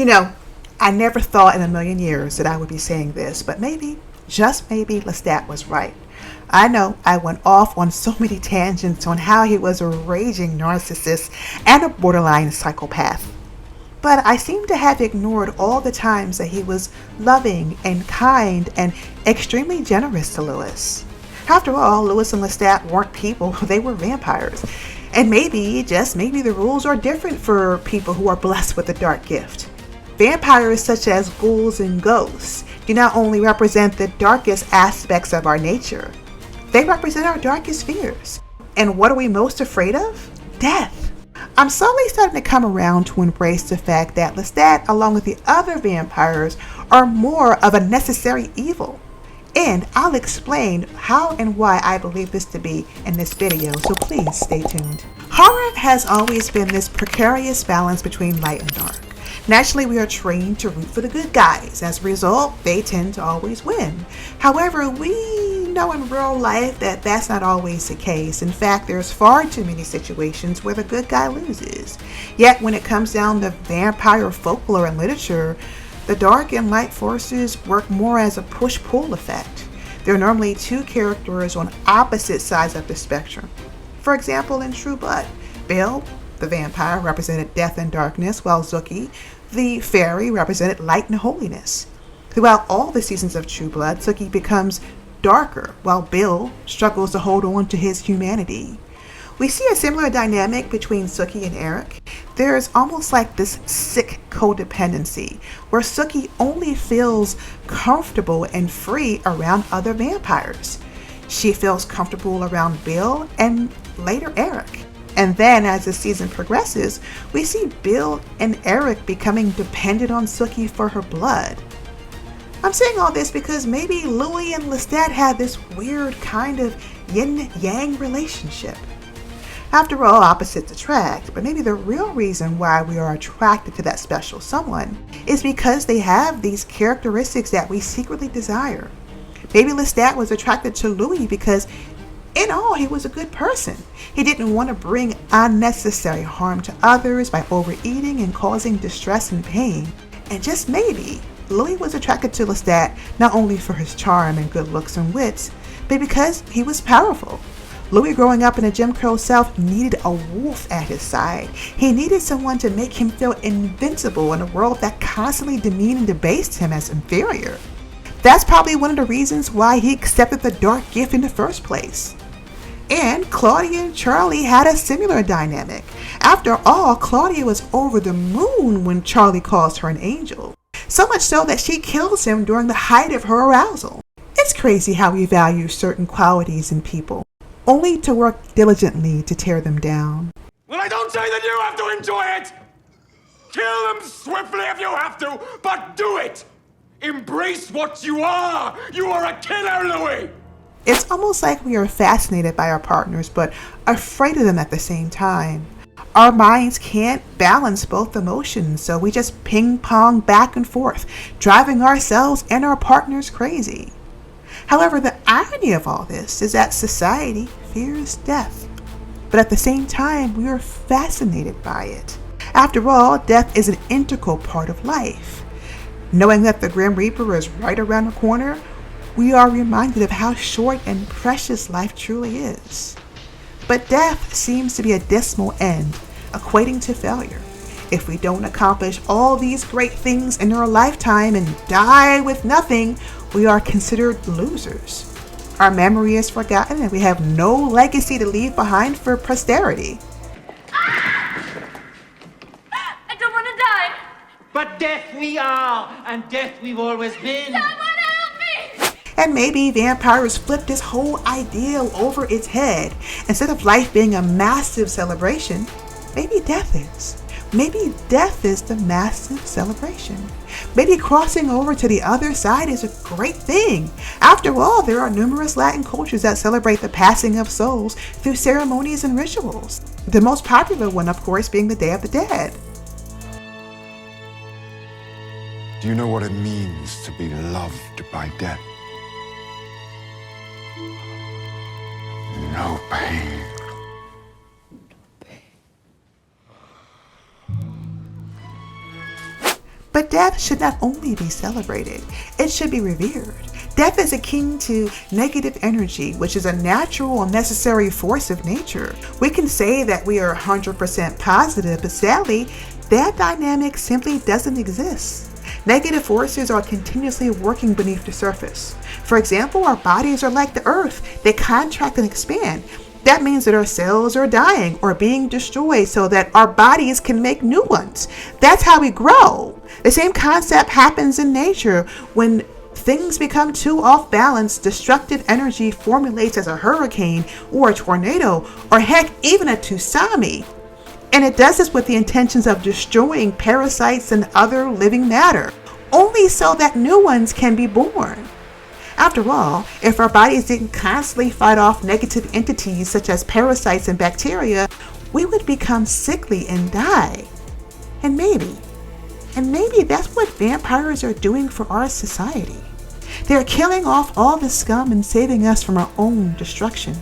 You know, I never thought in a million years that I would be saying this, but maybe, just maybe, Lestat was right. I know I went off on so many tangents on how he was a raging narcissist and a borderline psychopath. But I seem to have ignored all the times that he was loving and kind and extremely generous to Lewis. After all, Lewis and Lestat weren't people, they were vampires. And maybe, just maybe, the rules are different for people who are blessed with a dark gift. Vampires such as ghouls and ghosts do not only represent the darkest aspects of our nature, they represent our darkest fears. And what are we most afraid of? Death. I'm slowly starting to come around to embrace the fact that Lestat, along with the other vampires, are more of a necessary evil. And I'll explain how and why I believe this to be in this video, so please stay tuned. Horror has always been this precarious balance between light and dark. Naturally, we are trained to root for the good guys. As a result, they tend to always win. However, we know in real life that that's not always the case. In fact, there's far too many situations where the good guy loses. Yet, when it comes down to vampire folklore and literature, the dark and light forces work more as a push-pull effect. There are normally two characters on opposite sides of the spectrum. For example, in True Blood, Bill, the vampire, represented death and darkness, while Zookie, the fairy, represented light and holiness. Throughout all the seasons of True Blood, Zookie becomes darker, while Bill struggles to hold on to his humanity. We see a similar dynamic between Zookie and Eric. There's almost like this sick codependency, where Zookie only feels comfortable and free around other vampires. She feels comfortable around Bill and later Eric. And then as the season progresses, we see Bill and Eric becoming dependent on Zookie for her blood. I'm saying all this because maybe Louis and Lestat had this weird kind of yin-yang relationship. After all, opposites attract, but maybe the real reason why we are attracted to that special someone is because they have these characteristics that we secretly desire. Maybe Lestat was attracted to Louis because in all, he was a good person. He didn't want to bring unnecessary harm to others by overeating and causing distress and pain. And just maybe, Louis was attracted to Lestat not only for his charm and good looks and wits, but because he was powerful. Louis, growing up in a Jim Crow South, needed a wolf at his side. He needed someone to make him feel invincible in a world that constantly demeaned and debased him as inferior. That's probably one of the reasons why he accepted the dark gift in the first place. And Claudia and Charlie had a similar dynamic. After all, Claudia was over the moon when Charlie calls her an angel. So much so that she kills him during the height of her arousal. It's crazy how we value certain qualities in people, only to work diligently to tear them down. Well, I don't say that you have to enjoy it! Kill them swiftly if you have to, but do it! Embrace what you are! You are a killer, Louis! It's almost like we are fascinated by our partners, but afraid of them at the same time. Our minds can't balance both emotions, so we just ping-pong back and forth, driving ourselves and our partners crazy. However, the irony of all this is that society fears death, but at the same time, we are fascinated by it. After all, death is an integral part of life. Knowing that the Grim Reaper is right around the corner, we are reminded of how short and precious life truly is. But death seems to be a dismal end, equating to failure. If we don't accomplish all these great things in our lifetime and die with nothing, we are considered losers. Our memory is forgotten and we have no legacy to leave behind for posterity. I don't want to die. But death we are, and death we've always been. Someone help me! And maybe vampires flipped this whole ideal over its head. Instead of life being a massive celebration, maybe death is. Maybe death is the massive celebration. Maybe crossing over to the other side is a great thing. After all, there are numerous Latin cultures that celebrate the passing of souls through ceremonies and rituals. The most popular one, of course, being the Day of the Dead. Do you know what it means to be loved by death? No pain. But death should not only be celebrated, it should be revered. Death is akin to negative energy, which is a natural and necessary force of nature. We can say that we are 100% positive, but sadly, that dynamic simply doesn't exist. Negative forces are continuously working beneath the surface. For example, our bodies are like the earth. They contract and expand. That means that our cells are dying or being destroyed so that our bodies can make new ones. That's how we grow. The same concept happens in nature. When things become too off balance, destructive energy formulates as a hurricane or a tornado or heck, even a tsunami. And it does this with the intentions of destroying parasites and other living matter, only so that new ones can be born. After all, if our bodies didn't constantly fight off negative entities such as parasites and bacteria, we would become sickly and die. And maybe that's what vampires are doing for our society. They're killing off all the scum and saving us from our own destruction,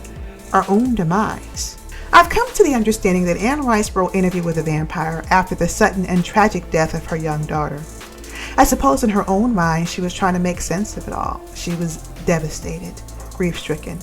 our own demise. I've come to the understanding that Anne Rice wrote Interview with a Vampire after the sudden and tragic death of her young daughter. I suppose in her own mind she was trying to make sense of it all. She was devastated, grief-stricken,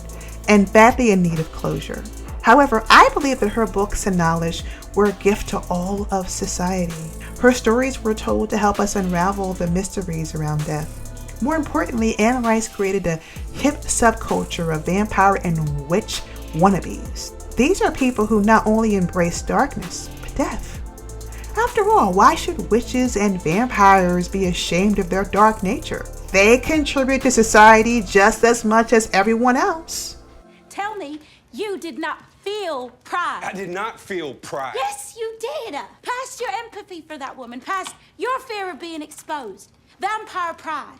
and badly in need of closure. However, I believe that her books and knowledge were a gift to all of society. Her stories were told to help us unravel the mysteries around death. More importantly, Anne Rice created a hip subculture of vampire and witch wannabes. These are people who not only embrace darkness, but death. After all, why should witches and vampires be ashamed of their dark nature? They contribute to society just as much as everyone else. Tell me, you did not feel pride. I did not feel pride. Yes, you did. Past your empathy for that woman, past your fear of being exposed. Vampire pride.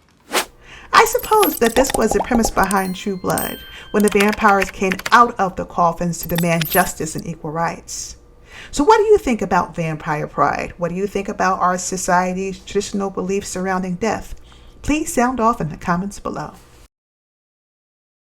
I suppose that this was the premise behind True Blood, when the vampires came out of the coffins to demand justice and equal rights. So what do you think about vampire pride? What do you think about our society's traditional beliefs surrounding death? Please sound off in the comments below.